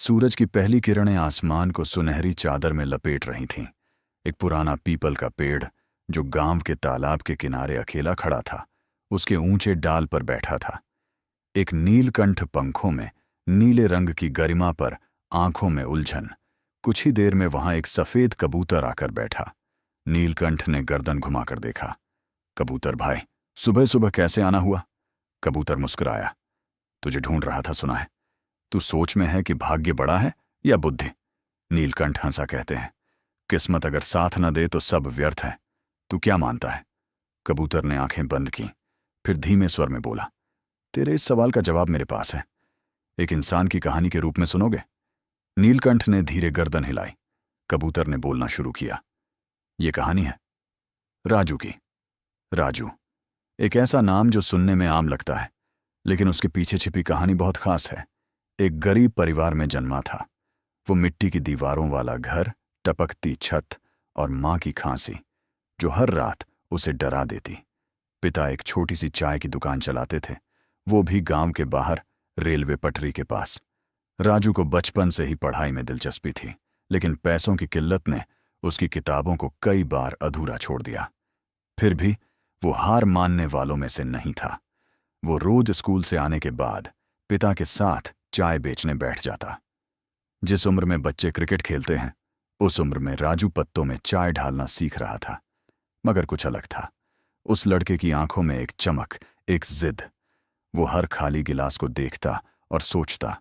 सूरज की पहली किरणें आसमान को सुनहरी चादर में लपेट रही थीं। एक पुराना पीपल का पेड़ जो गांव के तालाब के किनारे अकेला खड़ा था, उसके ऊंचे डाल पर बैठा था। एक नीलकंठ पंखों में, नीले रंग की गरिमा पर आंखों में उलझन। कुछ ही देर में वहां एक सफेद कबूतर आकर बैठा। नीलकंठ ने गर्दन घुमाकर देखा। कबूतर भाई, सुबह सुबह कैसे आना हुआ? कबूतर मुस्कुराया। तुझे ढूंढ रहा था सुना है। तू सोच में है कि भाग्य बड़ा है या बुद्धि? नीलकंठ हंसा। कहते हैं किस्मत अगर साथ न दे तो सब व्यर्थ है। तू क्या मानता है? कबूतर ने आंखें बंद की, फिर धीमे स्वर में बोला, तेरे इस सवाल का जवाब मेरे पास है। एक इंसान की कहानी के रूप में सुनोगे? नीलकंठ ने धीरे गर्दन हिलाई। कबूतर ने बोलना शुरू किया। ये कहानी है राजू की। राजू, एक ऐसा नाम जो सुनने में आम लगता है, लेकिन उसके पीछे छिपी कहानी बहुत खास है। एक गरीब परिवार में जन्मा था। वो मिट्टी की दीवारों वाला घर, टपकती छत और मां की खांसी जो हर रात उसे डरा देती। पिता एक छोटी सी चाय की दुकान चलाते थे, वो भी गांव के बाहर, रेलवे पटरी के पास। राजू को बचपन से ही पढ़ाई में दिलचस्पी थी, लेकिन पैसों की किल्लत ने उसकी किताबों को कई बार अधूरा छोड़ दिया। फिर भी वो हार मानने वालों में से नहीं था। वो रोज स्कूल से आने के बाद पिता के साथ चाय बेचने बैठ जाता। जिस उम्र में बच्चे क्रिकेट खेलते हैं, उस उम्र में राजू पत्तों में चाय ढालना सीख रहा था। मगर कुछ अलग था। उस लड़के की आंखों में एक चमक, एक जिद। वो हर खाली गिलास को देखता और सोचता,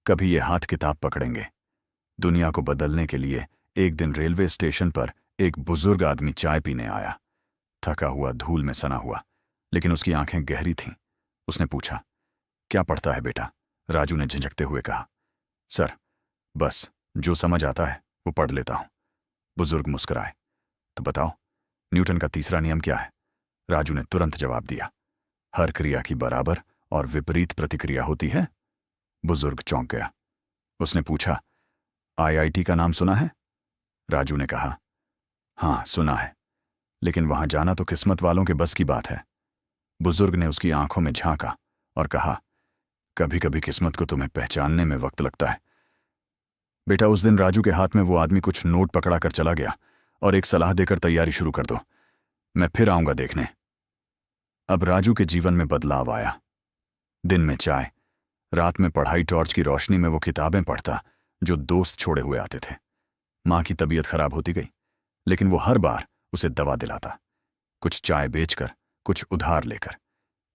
कभी ये हाथ किताब पकड़ेंगे। दुनिया को बदलने के लिए एक दिन रेलवे स्टेशन पर एक बुजुर्ग आदमी चाय पीने आया। थका हुआ, धूल में सना हुआ, लेकिन उसकी आंखें गहरी थीं। उसने पूछा, क्या पढ़ता है बेटा? राजू ने झिझकते हुए कहा, सर, बस जो समझ आता है वो पढ़ लेता हूं। बुजुर्ग मुस्कुराए। तो बताओ, न्यूटन का तीसरा नियम क्या है? राजू ने तुरंत जवाब दिया, हर क्रिया की बराबर और विपरीत प्रतिक्रिया होती है। बुजुर्ग चौंक गया। उसने पूछा, आईआईटी का नाम सुना है? राजू ने कहा, हाँ सुना है, लेकिन वहां जाना तो किस्मत वालों के बस की बात है। बुजुर्ग ने उसकी आंखों में झांका और कहा, कभी कभी किस्मत को तुम्हें पहचानने में वक्त लगता है। बेटा, उस दिन राजू के हाथ में वो आदमी कुछ नोट पकड़ा कर चला गया और एक सलाह देकर तैयारी शुरू कर दो, मैं फिर आऊंगा देखने। अब राजू के जीवन में बदलाव आया। दिन में चाय, रात में पढ़ाई, टॉर्च की रोशनी में वो किताबें पढ़ता जो दोस्त छोड़े हुए आते थे। मां की तबीयत खराब होती गई, लेकिन वो हर बार उसे दवा दिलाता, कुछ चाय बेचकर, कुछ उधार लेकर।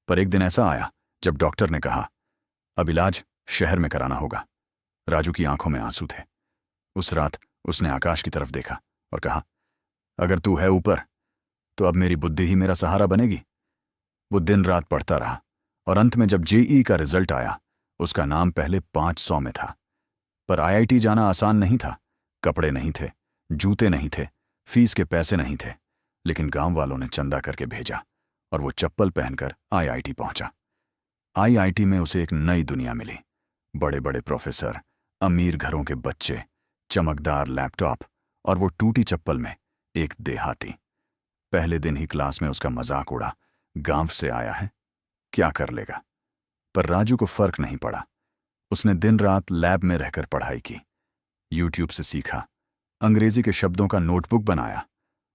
पर एक दिन ऐसा आया जब डॉक्टर ने कहा, अब इलाज शहर में कराना होगा। राजू की आंखों में आंसू थे। उस रात उसने आकाश की तरफ देखा और कहा, अगर तू है ऊपर तो अब मेरी बुद्धि ही मेरा सहारा बनेगी। वो दिन रात पढ़ता रहा और अंत में जब जेईई का रिजल्ट आया, उसका नाम पहले 500 में था। पर आईआईटी जाना आसान नहीं था। कपड़े नहीं थे, जूते नहीं थे, फीस के पैसे नहीं थे, लेकिन गांव वालों ने चंदा करके भेजा और वो चप्पल पहनकर आईआईटी पहुंचा। आईआईटी में उसे एक नई दुनिया मिली। बड़े बड़े प्रोफेसर, अमीर घरों के बच्चे, चमकदार लैपटॉप और वो टूटी चप्पल में एक देहाती। पहले दिन ही क्लास में उसका मजाक उड़ा, गांव से आया है, क्या कर लेगा? पर राजू को फर्क नहीं पड़ा। उसने दिन रात लैब में रहकर पढ़ाई की, यूट्यूब से सीखा, अंग्रेजी के शब्दों का नोटबुक बनाया,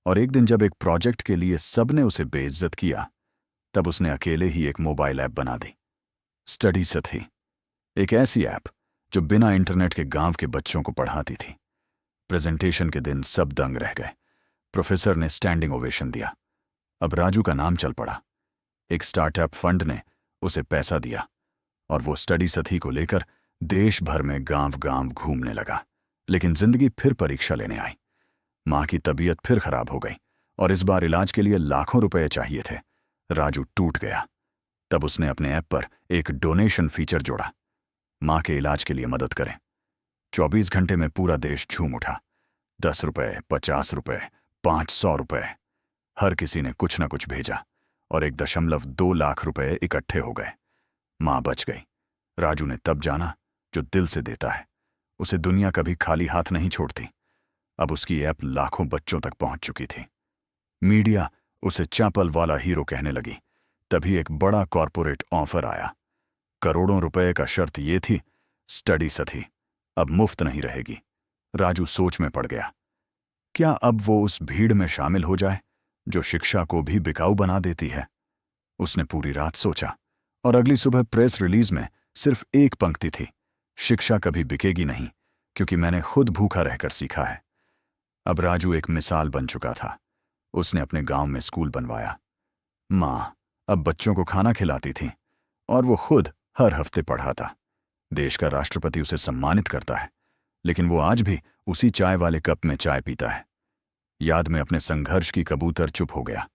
और एक दिन जब एक प्रोजेक्ट के लिए सबने उसे बेइज्जत किया, तब उसने अकेले ही एक मोबाइल ऐप बना दी, स्टडी साथी। एक ऐसी ऐप जो बिना इंटरनेट के गांव के बच्चों को पढ़ाती थी। प्रेजेंटेशन के दिन सब दंग रह गए। प्रोफेसर ने स्टैंडिंग ओवेशन दिया। अब राजू का नाम चल पड़ा। एक स्टार्टअप फंड ने उसे पैसा दिया और वो स्टडी साथी को लेकर देश भर में गांव गांव घूमने लगा। लेकिन जिंदगी फिर परीक्षा लेने आई। मां की तबीयत फिर खराब हो गई और इस बार इलाज के लिए लाखों रुपए चाहिए थे। राजू टूट गया। तब उसने अपने ऐप पर एक डोनेशन फीचर जोड़ा, मां के इलाज के लिए मदद करें। 24 घंटे में पूरा देश झूम उठा। 10 रुपए, 50 रुपए, 500 रुपए, हर किसी ने कुछ न कुछ भेजा और 1.2 लाख रुपए इकट्ठे हो गए। मां बच गई। राजू ने तब जाना, जो दिल से देता है उसे दुनिया कभी खाली हाथ नहीं छोड़ती। अब उसकी ऐप लाखों बच्चों तक पहुंच चुकी थी। मीडिया उसे चापल वाला हीरो कहने लगी। तभी एक बड़ा कॉरपोरेट ऑफर आया। करोड़ों रुपए का शर्त ये थी, स्टडी साथी अब मुफ्त नहीं रहेगी। राजू सोच में पड़ गया। क्या अब वो उस भीड़ में शामिल हो जाए जो शिक्षा को भी बिकाऊ बना देती है? उसने पूरी रात सोचा और अगली सुबह प्रेस रिलीज में सिर्फ एक पंक्ति थी, शिक्षा कभी बिकेगी नहीं, क्योंकि मैंने खुद भूखा रहकर सीखा है। अब राजू एक मिसाल बन चुका था। उसने अपने गांव में स्कूल बनवाया। मां अब बच्चों को खाना खिलाती थी और वो खुद हर हफ्ते पढ़ाता। देश का राष्ट्रपति उसे सम्मानित करता है, लेकिन वो आज भी उसी चाय वाले कप में चाय पीता है। याद में अपने संघर्ष की कबूतर चुप हो गया।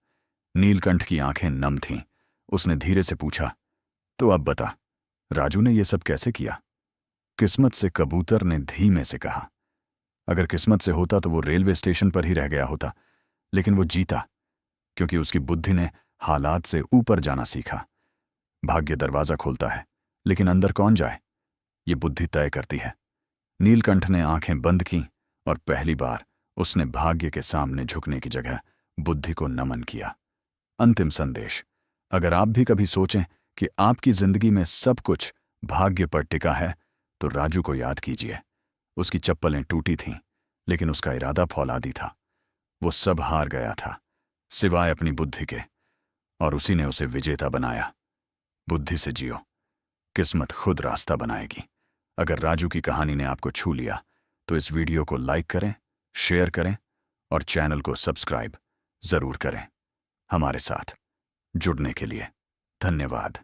नीलकंठ की आंखें नम थीं। उसने धीरे से पूछा, तो अब बता, राजू ने यह सब कैसे किया? किस्मत से, कबूतर ने धीमे से कहा। अगर किस्मत से होता तो वो रेलवे स्टेशन पर ही रह गया होता, लेकिन वो जीता क्योंकि उसकी बुद्धि ने हालात से ऊपर जाना सीखा। भाग्य दरवाजा खोलता है, लेकिन अंदर कौन जाए ये बुद्धि तय करती है। नीलकंठ ने आंखें बंद की और पहली बार उसने भाग्य के सामने झुकने की जगह बुद्धि को नमन किया। अंतिम संदेश, अगर आप भी कभी सोचें कि आपकी जिंदगी में सब कुछ भाग्य पर टिका है, तो राजू को याद कीजिए। उसकी चप्पलें टूटी थीं, लेकिन उसका इरादा फौलादी था। वो सब हार गया था सिवाय अपनी बुद्धि के, और उसी ने उसे विजेता बनाया। बुद्धि से जियो, किस्मत खुद रास्ता बनाएगी। अगर राजू की कहानी ने आपको छू लिया तो इस वीडियो को लाइक करें, शेयर करें और चैनल को सब्सक्राइब जरूर करें। हमारे साथ जुड़ने के लिए धन्यवाद।